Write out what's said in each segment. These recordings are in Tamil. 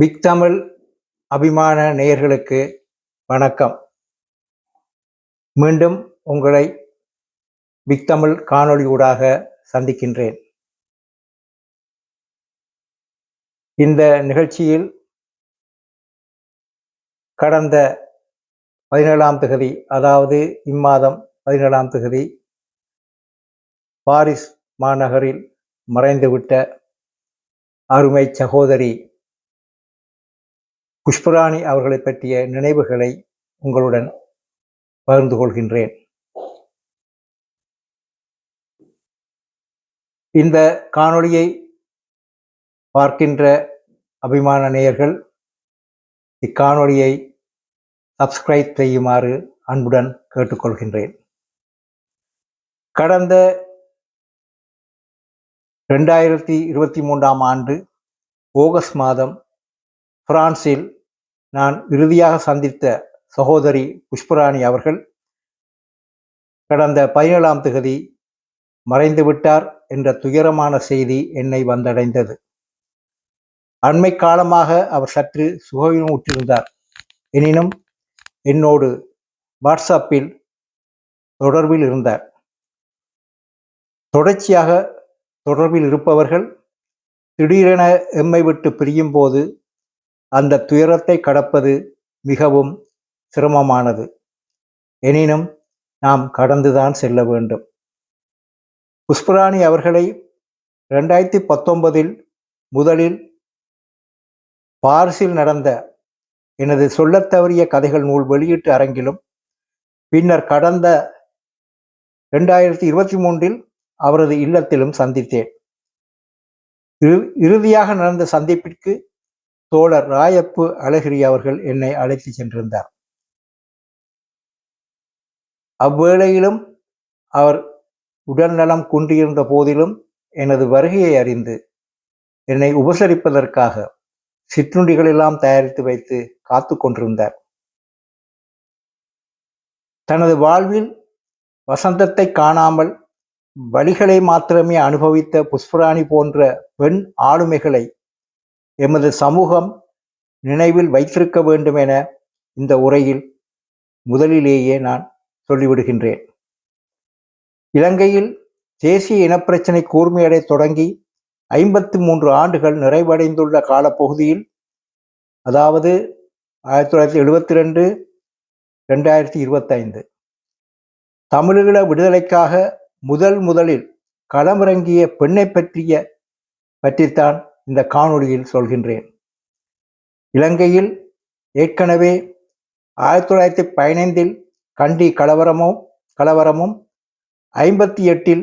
பிக் தமிழ் அபிமான நேயர்களுக்கு வணக்கம். மீண்டும் உங்களை பிக் தமிழ் காணொளியூடாக சந்திக்கின்றேன். இந்த நிகழ்ச்சியில் கடந்த 17ஆம் தேதி, அதாவது இம்மாதம் 17ஆம் தேதி பாரிஸ் மாநகரில் மறைந்துவிட்ட அருமை சகோதரி புஷ்பராணி அவர்களை பற்றிய நினைவுகளை உங்களுடன் பகிர்ந்து கொள்கின்றேன். இந்த காணொளியை பார்க்கின்ற அபிமான நேயர்கள் இக்காணொளியை சப்ஸ்கிரைப் செய்யுமாறு அன்புடன் கேட்டுக்கொள்கின்றேன். கடந்த 2023ஆம் ஆண்டு ஆகஸ்ட் மாதம் பிரான்சில் நான் இறுதியாக சந்தித்த சகோதரி புஷ்பராணி அவர்கள் கடந்த 17ஆம் தேதி மறைந்துவிட்டார் என்ற துயரமான செய்தி என்னை வந்தடைந்தது. அண்மை காலமாக அவர் சற்று சுகவீனமுற்றிருந்தார். எனினும் என்னோடு வாட்ஸ்அப்பில் தொடர்பில் இருந்தார். தொடர்ச்சியாக தொடர்பில் இருப்பவர்கள் திடீரென எம்மை விட்டு பிரியும் போது அந்த துயரத்தை கடப்பது மிகவும் சிரமமானது. எனினும் நாம் கடந்துதான் செல்ல வேண்டும். புஷ்பராணி அவர்களை 2019 முதலில் பாரிஸில் நடந்த எனது சொல்லத் தவறிய கதைகள் நூல் வெளியீட்டு அரங்கிலும், பின்னர் கடந்த 2023 அவரது இல்லத்திலும் சந்தித்தேன். இறுதியாக நடந்த சந்திப்பிற்கு தோழர் ராயப்பு அழகிரி அவர்கள் என்னை அழைத்து சென்றிருந்தார். அவ்வேளையிலும் அவர் உடல்நலம் குன்றியிருந்த போதிலும் எனது வருகையை அறிந்து என்னை உபசரிப்பதற்காக சிற்றுண்டிகள் எல்லாம் தயாரித்து வைத்து காத்து கொண்டிருந்தார். தனது வாழ்வில் வசந்தத்தை காணாமல் வழிகளை மாத்திரமே அனுபவித்த புஷ்பராணி போன்ற பெண் ஆளுமைகளை எமது சமூகம் நினைவில் வைத்திருக்க வேண்டும் என இந்த உரையில் முதலிலேயே நான் சொல்லிவிடுகின்றேன். இலங்கையில் தேசிய இனப்பிரச்சினை கூர்மையடை தொடங்கி 53 ஆண்டுகள் நிறைவடைந்துள்ள காலப்பகுதியில், அதாவது 1972 2025 தமிழீழ விடுதலைக்காக முதலில் களமிறங்கிய பெண்ணை பற்றித்தான் இந்த காணொளியில் சொல்கின்றேன். இலங்கையில் ஏற்கனவே 1915 கண்டி கலவரமும் 58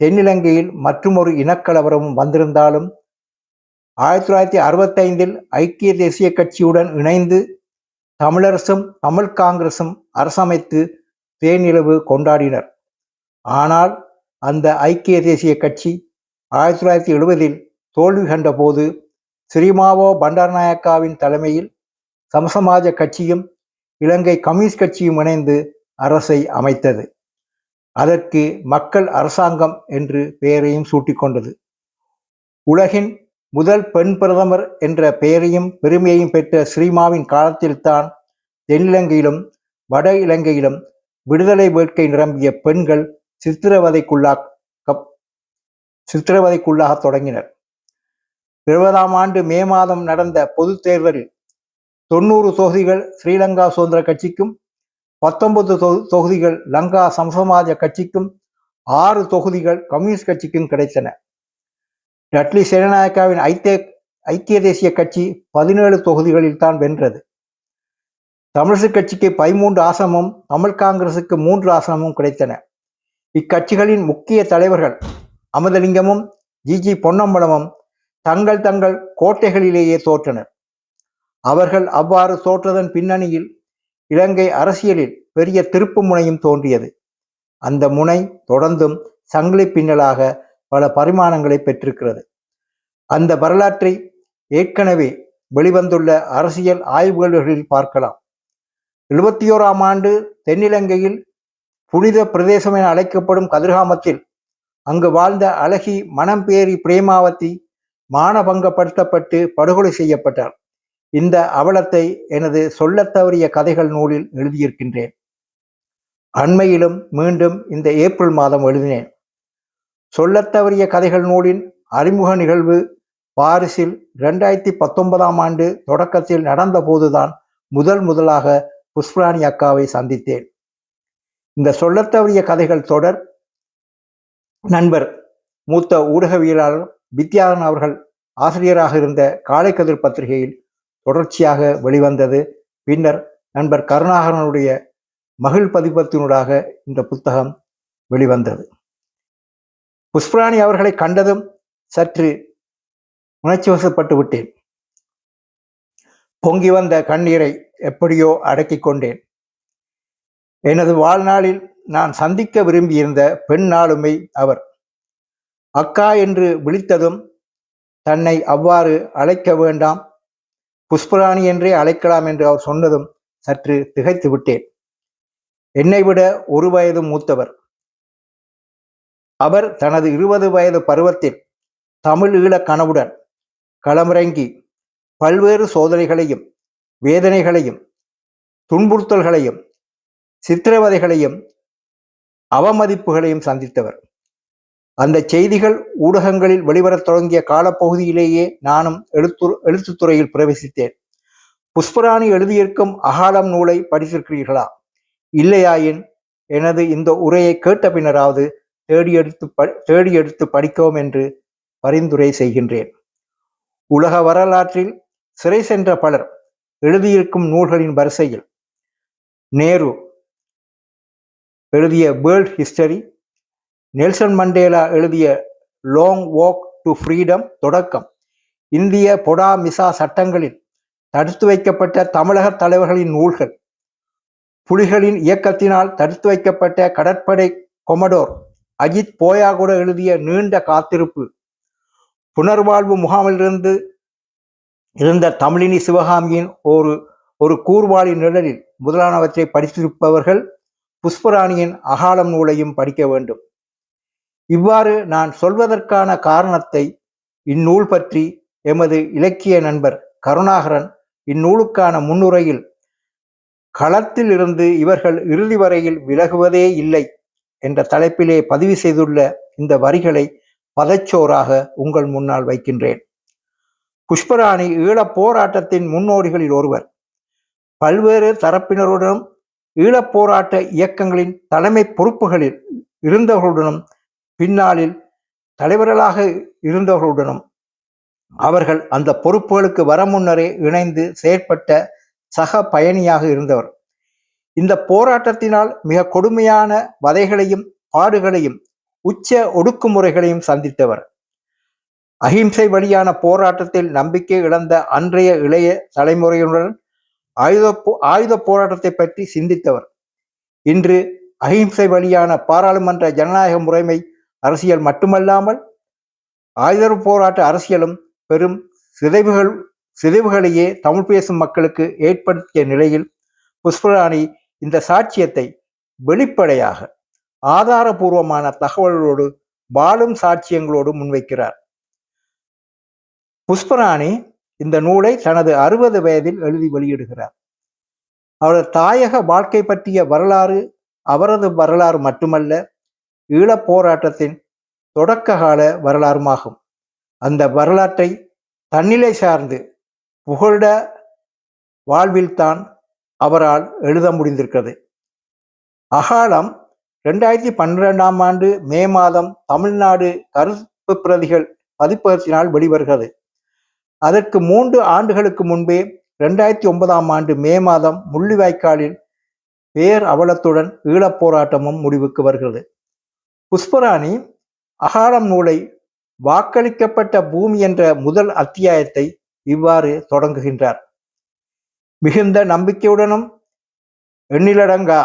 தென்னிலங்கையில் மற்றுமொரு இனக்கலவரமும் வந்திருந்தாலும் 1965 ஐக்கிய தேசிய கட்சியுடன் இணைந்து தமிழரசும் தமிழ் காங்கிரசும் அரசமைத்து தேனிலவு கொண்டாடினர். ஆனால் அந்த ஐக்கிய தேசிய கட்சி 1970 தோல்வி கண்ட போது ஸ்ரீமாவோ பண்டாரநாயக்காவின் தலைமையில் சமசமாஜ கட்சியும் இலங்கை கம்யூனிஸ்ட் கட்சியும் இணைந்து அரசை அமைத்தது. அதற்கு மக்கள் அரசாங்கம் என்று பெயரையும் சூட்டிக்கொண்டது. உலகின் முதல் பெண் பிரதமர் என்ற பெயரையும் பெருமையையும் பெற்ற ஸ்ரீமாவின் காலத்தில்தான் தென்னிலங்கையிலும் வட இலங்கையிலும் விடுதலை வேட்கை நிரம்பிய பெண்கள் சித்திரவதைக்குள்ளாக தொடங்கினர். 20ஆம் ஆண்டு மே மாதம் நடந்த பொது தேர்தலில் 90 தொகுதிகள் ஸ்ரீலங்கா சுதந்திர கட்சிக்கும், 19 தொகுதிகள் லங்கா சமசமாஜ கட்சிக்கும், 6 தொகுதிகள் கம்யூனிஸ்ட் கட்சிக்கும் கிடைத்தன. டட்லி சேனநாயக்காவின் ஐக்கிய தேசிய கட்சி 17 தொகுதிகளில் தான் வென்றது. தமிழரசு கட்சிக்கு 13 ஆசனமும் தமிழ் காங்கிரசுக்கு 3 ஆசனமும் கிடைத்தன. இக்கட்சிகளின் முக்கிய தலைவர்கள் அமுதலிங்கமும் ஜி பொன்னம்பலமும் தங்கள் கோட்டைகளிலேயே தோற்றனர். அவர்கள் அவ்வாறு தோற்றதன் பின்னணியில் இலங்கை அரசியலில் பெரிய திருப்பு முனையும் தோன்றியது. அந்த முனை தொடர்ந்தும் சங்கிலி பின்னலாக பல பரிமாணங்களை பெற்றிருக்கிறது. அந்த வரலாற்றை ஏற்கனவே வெளிவந்துள்ள அரசியல் ஆய்வுகளில் பார்க்கலாம். 71ஆம் ஆண்டு தென்னிலங்கையில் புனித பிரதேசம் என அழைக்கப்படும் கதிர்காமத்தில் அங்கு வாழ்ந்த அழகி மணம்பேரி பிரேமாவதி மானபங்கப்படுத்தப்பட்டு படுகொலை செய்யப்பட்டார். இந்த அவலத்தை எனது சொல்லத் தவறிய கதைகள் நூலில் எழுதியிருக்கின்றேன். அண்மையிலும் மீண்டும் இந்த ஏப்ரல் மாதம் எழுதினேன். சொல்லத் தவறிய கதைகள் நூலின் அறிமுக நிகழ்வு பாரிஸில் 2019ஆம் ஆண்டு தொடக்கத்தில் நடந்த போதுதான் முதலாக புஷ்பராணி அக்காவை சந்தித்தேன். இந்த சொல்லத் தவறிய கதைகள் தொடர் நண்பர் மூத்த ஊடகவியலாளர் வித்யாதரன் அவர்கள் ஆசிரியராக இருந்த காலை கதிர் பத்திரிகையில் தொடர்ச்சியாக வெளிவந்தது. பின்னர் நண்பர் கருணாகரனுடைய மகிழ் பதிப்பத்தினூடாக இந்த புத்தகம் வெளிவந்தது. புஷ்பராணி அவர்களை கண்டதும் சற்று உணர்ச்சிவசப்பட்டு விட்டேன். பொங்கி வந்த கண்ணீரை எப்படியோ அடக்கிக் கொண்டேன். எனது வாழ்நாளில் நான் சந்திக்க விரும்பியிருந்த பெண் ஆளுமை அவர். அக்கா என்று விழித்ததும் தன்னை அவ்வாறு அழைக்க வேண்டாம், புஷ்பராணி என்றே அழைக்கலாம் என்று அவர் சொன்னதும் சற்று திகைத்து விட்டேன். என்னை விட 1 வயது மூத்தவர். அவர் தனது 20 வயது பருவத்தில் தமிழ் ஈழ கனவுடன் களமிறங்கி பல்வேறு சோதனைகளையும் வேதனைகளையும் துன்புறுத்தல்களையும் சித்திரவதைகளையும் அவமதிப்புகளையும் சந்தித்தவர். அந்த செய்திகள் ஊடகங்களில் வெளிவரத் தொடங்கிய காலப்பகுதியிலேயே நானும் எழுத்துத்துறையில் பிரவேசித்தேன். புஷ்பராணி எழுதியிருக்கும் அகாலம் நூலை படித்திருக்கிறீர்களா? இல்லையாயின் எனது இந்த உரையை கேட்ட பின்னராவது தேடி எடுத்து படிக்கவும் என்று பரிந்துரை செய்கின்றேன். உலக வரலாற்றில் சிறை சென்ற பலர் எழுதியிருக்கும் நூல்களின் வரிசையில் நேரு எழுதிய வேர்ல்ட் ஹிஸ்டரி, நெல்சன் மண்டேலா எழுதிய லாங் வாக் டு ஃப்ரீடம் தொடக்கம் இந்திய பொடா மிசா சட்டங்களில் தடுத்து வைக்கப்பட்ட தமிழக தலைவர்களின் நூல்கள், புலிகளின் இயக்கத்தினால் தடுத்து வைக்கப்பட்ட கடற்படை கொமடோர் அஜித் போயாகூட எழுதிய நீண்ட காத்திருப்பு, புனர்வாழ்வு முகாமிலிருந்து இருந்த தமிழினி சிவகாமியின் ஒரு கூர்வாளி நிழலில் முதலானவற்றை படித்திருப்பவர்கள் புஷ்பராணியின் அகாலம் நூலையும் படிக்க வேண்டும். இவ்வாறு நான் சொல்வதற்கான காரணத்தை இந்நூல் பற்றி எமது இலக்கிய நண்பர் கருணாகரன் இந்நூலுக்கான முன்னுரையில் களத்தில் இருந்து இவர்கள் இறுதி வரையில் விலகுவதே இல்லை என்ற தலைப்பிலே பதிவு செய்துள்ள இந்த வரிகளை பதச்சோறாக உங்கள் முன்னால் வைக்கின்றேன். புஷ்பராணி ஈழப் போராட்டத்தின் முன்னோடிகளில் ஒருவர். பல்வேறு தரப்பினருடனும் ஈழப் போராட்ட இயக்கங்களின் தலைமை பொறுப்புகளில் இருந்தவர்களுடனும் பின்னாளில் தலைவர்களாக இருந்தவர்களுடனும் அவர்கள் அந்த பொறுப்புகளுக்கு வர முன்னரே இணைந்து செயற்பட்ட சக பயணியாக இருந்தவர். இந்த போராட்டத்தினால் மிக கொடுமையான வதைகளையும் பாடுகளையும் உச்ச ஒடுக்குமுறைகளையும் சந்தித்தவர். அஹிம்சை வழியான போராட்டத்தில் நம்பிக்கை இழந்த அன்றைய இளைய தலைமுறையினுடன் ஆயுத போராட்டத்தை பற்றி சிந்தித்தவர். இன்று அஹிம்சை வழியான பாராளுமன்ற ஜனநாயக முறைமை அரசியல் மட்டுமல்லாமல் ஆயுத போராட்ட அரசியலும் பெரும் சிதைவுகளையே தமிழ் பேசும் மக்களுக்கு ஏற்படுத்திய நிலையில் புஷ்பராணி இந்த சாட்சியத்தை வெளிப்படையாக ஆதாரபூர்வமான தகவல்களோடு வாழும் சாட்சியங்களோடு முன்வைக்கிறார். புஷ்பராணி இந்த நூலை தனது 60 வயதில் எழுதி வெளியிடுகிறார். அவரது தாயக வாழ்க்கை பற்றிய வரலாறு அவரது வரலாறு மட்டுமல்ல, ஈழப் போராட்டத்தின் தொடக்க கால வரலாறுமாகும். அந்த வரலாற்றை தன்னிலை சார்ந்து புகழ வாழ்வில்தான் அவரால் எழுத முடிந்திருக்கிறது. அகாலம் 2012ஆம் ஆண்டு மே மாதம் தமிழ்நாடு கருப்பு பிரதிகள் பதிப்பகத்தினால் வெளிவருகிறது. அதற்கு 3 ஆண்டுகளுக்கு முன்பே 2009ஆம் ஆண்டு மே மாதம் முள்ளிவாய்க்காலில் பேர் அவலத்துடன் ஈழப் போராட்டமும் முடிவுக்கு வருகிறது. புஷ்பராணி அகாலம் நூலை வாக்களிக்கப்பட்ட பூமி என்ற முதல் அத்தியாயத்தை இவ்வாறு தொடங்குகின்றார். மிகுந்த நம்பிக்கையுடனும் எண்ணிலடங்கா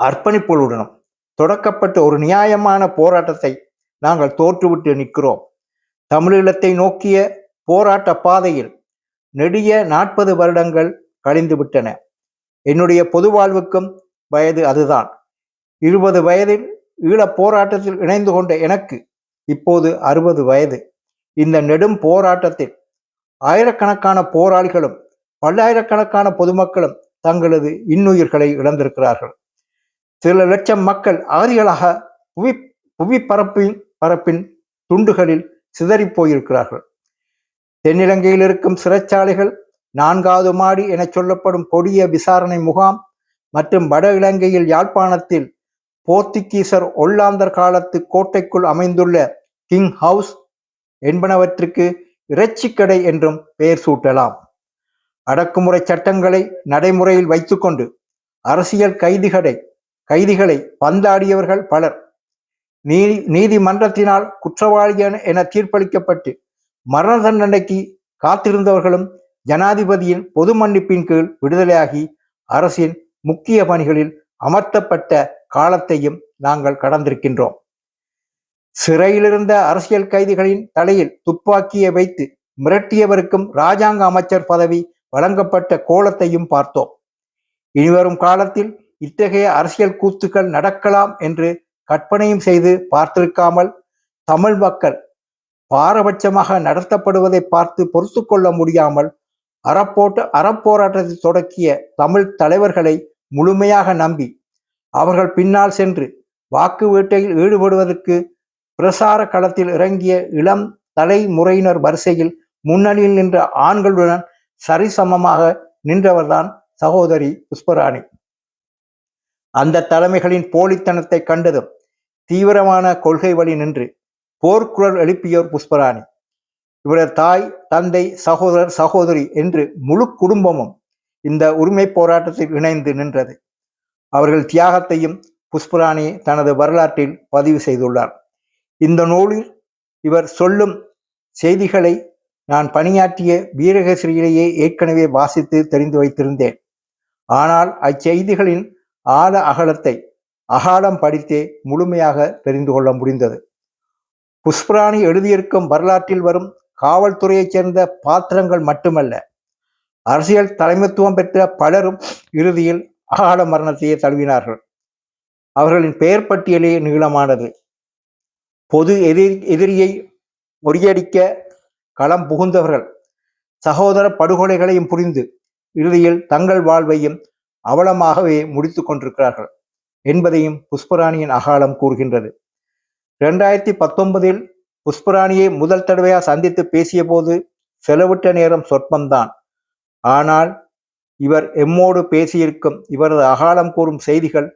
அர்ப்பணிப்புகளுடனும் தொடக்கப்பட்ட ஒரு நியாயமான போராட்டத்தை நாங்கள் தோற்றுவிட்டு நிற்கிறோம். தமிழீழத்தை நோக்கிய போராட்ட பாதையில் நெடிய 40 வருடங்கள் கழிந்துவிட்டன. என்னுடைய பொது வாழ்வுக்கும் வயது அதுதான். 20 வயதில் ஈழப் போராட்டத்தில் இணைந்து கொண்ட எனக்கு இப்போது 60 வயது. இந்த நெடும் போராட்டத்தில் ஆயிரக்கணக்கான போராளிகளும் பல்லாயிரக்கணக்கான பொதுமக்களும் தங்களது இன்னுயிர்களை இழந்திருக்கிறார்கள். சில லட்சம் மக்கள் அகதிகளாக புவி புவி பரப்பின் துண்டுகளில் சிதறி போயிருக்கிறார்கள். தென்னிலங்கையில் இருக்கும் சிறைச்சாலைகள், 4வது மாடி என சொல்லப்படும் கொடிய விசாரணை முகாம் மற்றும் வட இலங்கையில் யாழ்ப்பாணத்தில் போர்த்துகீசர் ஒல்லாந்தர் காலத்து கோட்டைக்குள் அமைந்துள்ள கிங் ஹவுஸ் என்பனவற்றுக்கு இறைச்சிக்கடை என்றும் பெயர் சூட்டலாம். அடக்குமுறை சட்டங்களை நடைமுறையில் வைத்துக்கொண்டு அரசியல் கைதிகளை பந்தாடியவர்கள் பலர் நீதிமன்றத்தினால் குற்றவாளி என தீர்ப்பளிக்கப்பட்டு மரண தண்டனைக்கு காத்திருந்தவர்களும் ஜனாதிபதியின் பொது மன்னிப்பின் கீழ் விடுதலையாகி அரசின் முக்கிய பணிகளில் அமர்த்தப்பட்ட காலத்தையும் நாங்கள் கடந்திருக்கின்றோம். சிறையிலிருந்த அரசியல் கைதிகளின் தலையில் துப்பாக்கியை வைத்து மிரட்டியவருக்கும் இராஜாங்க அமைச்சர் பதவி வழங்கப்பட்ட கோலத்தையும் பார்த்தோம். இனிவரும் காலத்தில் இத்தகைய அரசியல் கூத்துக்கள் நடக்கலாம் என்று கற்பனையும் செய்து பார்த்திருக்காமல் தமிழ் மக்கள் பாரபட்சமாக நடத்தப்படுவதை பார்த்து பொறுத்து கொள்ள முடியாமல் அறப்போராட்டத்தை தொடக்கிய தமிழ் தலைவர்களை முழுமையாக நம்பி அவர்கள் பின்னால் சென்று வாக்கு வேட்டையில் ஈடுபடுவதற்கு பிரசார களத்தில் இறங்கிய இளம் தலைமுறையினர் வரிசையில் முன்னணியில் நின்ற ஆண்களுடன் சரிசமமாக நின்றவர்தான் சகோதரி புஷ்பராணி. அந்த தலைமைகளின் போலித்தனத்தை கண்டதும் தீவிரமான கொள்கை வழி நின்று போர்க்குரல் எழுப்பியோர் புஷ்பராணி. இவரது தாய், தந்தை, சகோதரர், சகோதரி என்று முழு குடும்பமும் இந்த உரிமை போராட்டத்தில் இணைந்து நின்றது. அவர்கள் தியாகத்தையும் புஷ்பராணி தனது வரலாற்றில் பதிவு செய்துள்ளார். இந்த நூலில் இவர் சொல்லும் செய்திகளை நான் பணியாற்றிய வீரகேசரியிலேயே ஏற்கனவே வாசித்து தெரிந்து வைத்திருந்தேன். ஆனால் அச்செய்திகளின் ஆழ அகாலம் படித்தே முழுமையாக தெரிந்து கொள்ள முடிந்தது. புஷ்பராணி எழுதியிருக்கும் வரலாற்றில் வரும் காவல்துறையைச் சேர்ந்த பாத்திரங்கள் மட்டுமல்ல, அரசியல் தலைமைத்துவம் பெற்ற பலரும் இறுதியில் அகால மரணத்தையே தழுவினார்கள். அவர்களின் பெயர் பட்டியலே நீளமானது. பொது எதிரியை முறியடிக்க களம் புகுந்தவர்கள் சகோதர படுகொலைகளையும் புரிந்து இறுதியில் தங்கள் வாழ்வையும் அவலமாகவே முடித்து கொண்டிருக்கிறார்கள் என்பதையும் புஷ்பராணியின் அகாலம் கூறுகின்றது. 2019 புஷ்பராணியை முதல் தடவையாக சந்தித்து பேசிய போது செலவிட்ட நேரம் சொற்பம்தான். ஆனால் இவர் எம்மோடு பேசியிருக்கும் இவரது அகாலம் கூறும் செய்திகள்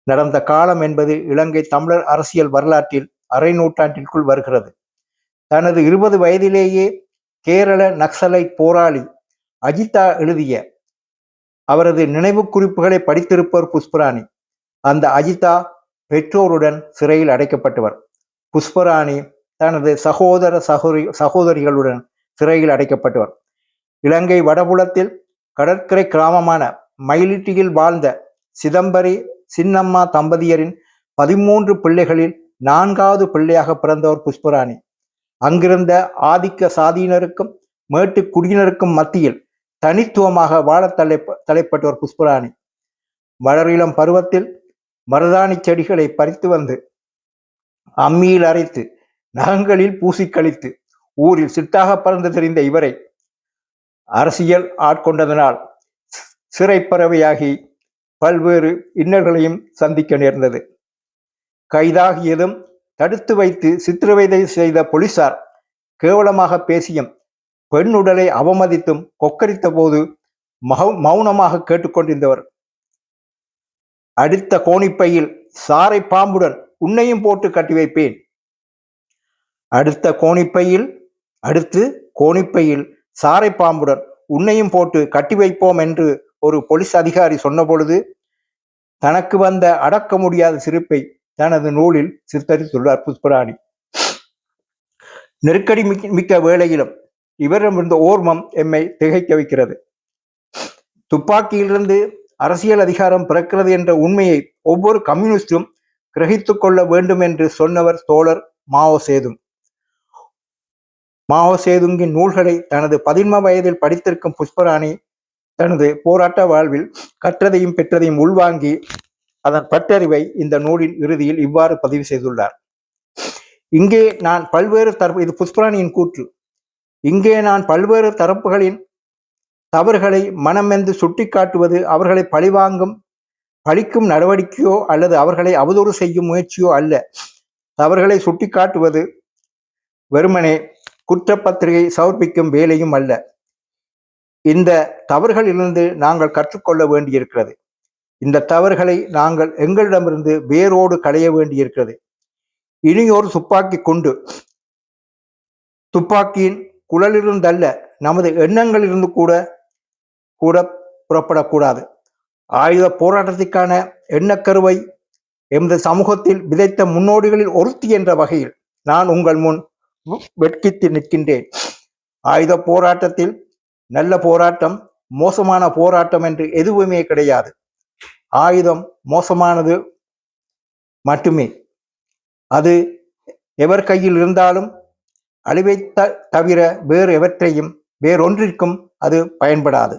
நடந்த காலம் என்பது இலங்கை தமிழர் அரசியல் வரலாற்றில் அரை நூற்றாண்டிற்குள் வருகிறது. தனது 20 வயதிலேயே கேரள நக்சலைட் போராளி அஜிதா எழுதிய அவரது நினைவு குறிப்புகளை படித்திருப்பவர் புஷ்பராணி. அந்த அஜிதா பெற்றோருடன் சிறையில் அடைக்கப்பட்டவர். புஷ்பராணி தனது சகோதரிகளுடன் சிறையில் அடைக்கப்பட்டவர். இலங்கை வடபுலத்தில் கடற்கரை கிராமமான மயிலிட்டியில் வாழ்ந்த சிதம்பரி சின்னம்மா தம்பதியரின் 13 பிள்ளைகளில் 4வது பிள்ளையாக பிறந்தவர் புஷ்பராணி. அங்கிருந்த ஆதிக்க சாதியினருக்கும் மேட்டு குடியினருக்கும் மத்தியில் தனித்துவமாக வாழ தலைப்பட்டவர் புஷ்பராணி. வளரிளம் பருவத்தில் மருதாணி செடிகளை பறித்து வந்து அம்மியில் அரைத்து நகங்களில் பூசி கழித்து ஊரில் சிட்டாக பறந்து தெரிந்த இவரை அரசியல் ஆட்கொண்டதனால் சிறைப்பறவையாகி பல்வேறு இன்னல்களையும் சந்திக்க நேர்ந்தது. கைதாகியதும் தடுத்து வைத்து சித்திரவதை செய்த போலீசார் கேவலமாக பேசியும் பெண் உடலை அவமதித்தும் கொக்கரித்த போது மௌனமாக கேட்டுக்கொண்டிருந்தவர். அடுத்த கோணிப்பையில் சாரை பாம்புடன் உன்னையும் போட்டு கட்டி வைப்பேன். அடுத்து கோணிப்பையில் சாரை பாம்புடன் உன்னையும் போட்டு கட்டி வைப்போம் என்று ஒரு போலீஸ் அதிகாரி சொன்ன பொழுது தனக்கு வந்த அடக்க முடியாத சிரிப்பை தனது நூலில் சித்தரித்துள்ளார் புஷ்பராணி. நெருக்கடி மிக்க வேளையிலும் இவரிடமிருந்த ஓர்மம் எம்மை திகைக்க வைக்கிறது. துப்பாக்கியிலிருந்து அரசியல் அதிகாரம் பிறக்கிறது என்ற உண்மையை ஒவ்வொரு கம்யூனிஸ்டும் கிரகித்து கொள்ள வேண்டும் என்று சொன்னவர் தோழர் மாவோ சேதுங். மாவோ சேதுங்கின் நூல்களை தனது 13 வயதில் படித்திருக்கும் புஷ்பராணி தனது போராட்ட வாழ்வில் கற்றதையும் பெற்றதையும் உள்வாங்கி அதன் பட்டறிவை இந்த நூலின் இறுதியில் இவ்வாறு பதிவு செய்துள்ளார். இங்கே நான் பல்வேறு இது புஷ்பராணியின் கூற்று. இங்கே நான் பல்வேறு தரப்புகளின் தவறுகளை மனமென்று சுட்டிக்காட்டுவது அவர்களை பழிக்கும் நடவடிக்கையோ அல்லது அவர்களை அவதூறு செய்யும் முயற்சியோ அல்ல. தவறுகளை சுட்டிக்காட்டுவது வெறுமனே குற்றப்பத்திரிகை சமர்ப்பிக்கும் வேலையும் அல்ல. இந்த தவறுகளிலிருந்து நாங்கள் கற்றுக்கொள்ள வேண்டியிருக்கிறது. இந்த தவறுகளை நாங்கள் எங்களிடமிருந்து வேரோடு களைய வேண்டியிருக்கிறது. இனியொரு துப்பாக்கி கொண்டு துப்பாக்கியின் குழலிருந்தல்ல, நமது எண்ணங்களிலிருந்து கூட புறப்படக்கூடாது. ஆயுத போராட்டத்திற்கான எண்ணக்கருவை எமது சமூகத்தில் விதைத்த முன்னோடிகளில் ஒருத்தி என்ற வகையில் நான் உங்கள் முன் வெட்கித்து நிற்கின்றேன். ஆயுத போராட்டத்தில் நல்ல போராட்டம், மோசமான போராட்டம் என்று எதுவுமே கிடையாது. ஆயுதம் மோசமானது மட்டுமே. அது எவர் கையில் இருந்தாலும் அழிவை தவிர வேறொன்றிற்கும் அது பயன்படாது.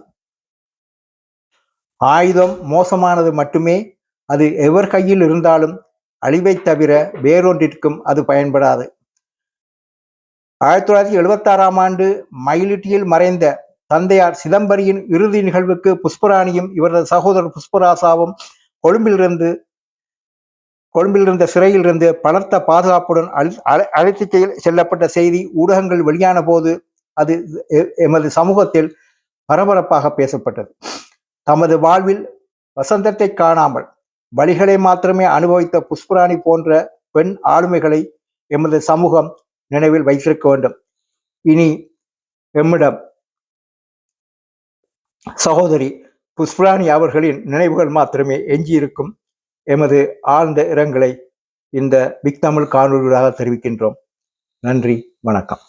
ஆயுதம் மோசமானது மட்டுமே. அது எவர் கையில் இருந்தாலும் அழிவை தவிர வேறொன்றிற்கும் அது பயன்படாது. 1976ஆம் ஆண்டு மயிலிட்டியில் மறைந்த தந்தையார் சிதம்பரியின் இறுதி நிகழ்வுக்கு புஷ்பராணியும் இவரது சகோதரர் புஷ்பராசாவும் கொழும்பிலிருந்த சிறையிலிருந்து பலத்த பாதுகாப்புடன் அழைத்து செல்லப்பட்ட செய்தி ஊடகங்கள் வெளியான போது அது எமது சமூகத்தில் பரபரப்பாக பேசப்பட்டது. தமது வாழ்வில் வசந்தத்தை காணாமல் வழிகளை மாத்திரமே அனுபவித்த புஷ்பராணி போன்ற பெண் ஆளுமைகளை எமது சமூகம் நினைவில் வைத்திருக்க வேண்டும். இனி எம்மிடம் சகோதரி புஷ்பராணி அவர்களின் நினைவுகள் மாத்திரமே எஞ்சியிருக்கும். எமது ஆழ்ந்த இரங்கலை இந்த பிக் தமிழ் காணொலியாக தெரிவிக்கின்றோம். நன்றி, வணக்கம்.